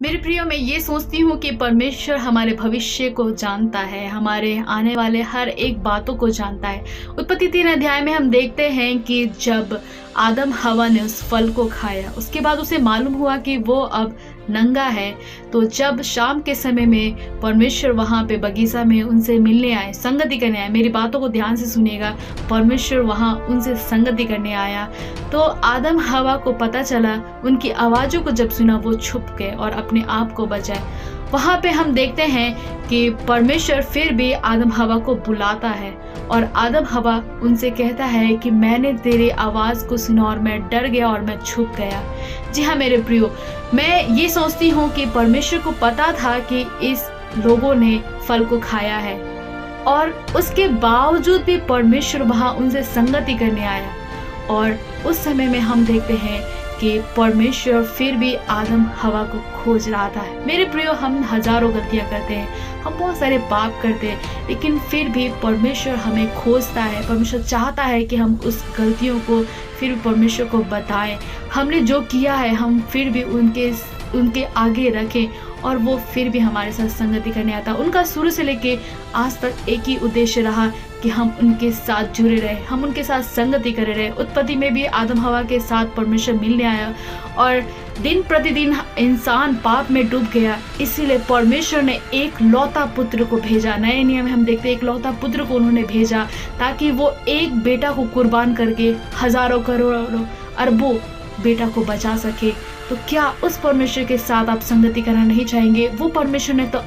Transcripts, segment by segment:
मेरे प्रियो, मैं ये सोचती हूँ कि परमेश्वर हमारे भविष्य को जानता है, हमारे आने वाले हर एक बातों को जानता है। उत्पत्ति 3 अध्याय में हम देखते हैं कि जब आदम हवा ने उस फल को खाया, उसके बाद उसे मालूम हुआ कि वो अब नंगा है। तो जब शाम के समय में परमेश्वर वहाँ पे बगीचा में उनसे मिलने आए, संगति करने आए, मेरी बातों को ध्यान से सुनिएगा, परमेश्वर वहाँ उनसे संगति करने आया। तो आदम हवा को पता चला, उनकी आवाज़ों को जब सुना वो छुप गए और अपने आप को बचाए। वहाँ पे हम देखते हैं कि परमेश्वर फिर भी आदम हवा को बुलाता है और आदम हवा उनसे कहता है कि मैंने तेरी आवाज़ को सुना और मैं डर गया और मैं छुप गया। जी हाँ मेरे प्रियो, मैं ये सोचती हूँ कि परमेश्वर को पता था कि इस लोगों ने फल को खाया है और उसके बावजूद भी परमेश्वर वहाँ उनसे संगति करने आया। और उस समय में हम देखते हैं कि परमेश्वर फिर भी आदम हवा को खोज रहा था। मेरे प्रियो, हम हजारों गलतियां करते हैं, हम बहुत सारे पाप करते हैं, लेकिन फिर भी परमेश्वर हमें खोजता है। परमेश्वर चाहता है कि हम उस गलतियों को फिर परमेश्वर को बताएं, हमने जो किया है हम फिर भी उनके आगे रखें और वो फिर भी हमारे साथ संगति करने आता। उनका शुरू से लेके आज तक एक ही उद्देश्य रहा कि हम उनके साथ जुड़े रहे, हम उनके साथ संगति करे रहे। उत्पत्ति में भी आदम हवा के साथ परमेश्वर मिलने आया और दिन प्रतिदिन इंसान पाप में डूब गया, इसीलिए परमेश्वर ने एक लौता पुत्र को भेजा। नए नियम में हम देखते हैं एक लौता पुत्र को उन्होंने भेजा ताकि वो एक बेटा को कुर्बान करके हजारों करोड़ों अरबों बेटा को बचा सके। तो क्या उस परमेश्वर के साथ आप संगति करना नहीं चाहेंगे? वो परमेश्वर ने तो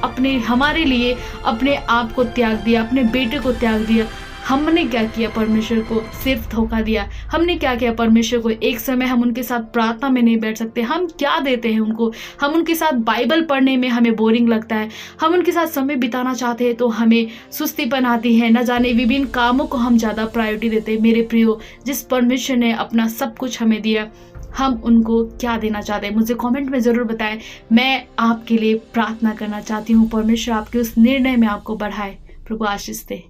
हमारे लिए अपने आप को त्याग दिया, अपने बेटे को त्याग दिया। हमने क्या किया? परमेश्वर को सिर्फ धोखा दिया। हमने क्या किया? परमेश्वर को एक समय हम उनके साथ प्रार्थना में नहीं बैठ सकते। हम क्या देते हैं उनको? हम उनके साथ बाइबल पढ़ने में हमें बोरिंग लगता है, हम उनके साथ समय बिताना चाहते हैं तो हमें सुस्तीपन आती है, न जाने विभिन्न कामों को हम ज़्यादा प्रायोरिटी देते हैं। मेरे प्रियो, जिस परमेश्वर ने अपना सब कुछ हमें दिया, हम उनको क्या देना चाहते हैं? मुझे कमेंट में ज़रूर बताएं। मैं आपके लिए प्रार्थना करना चाहती हूँ, परमेश्वर आपके उस निर्णय में आपको बढ़ाए। प्रभु आशीष दे।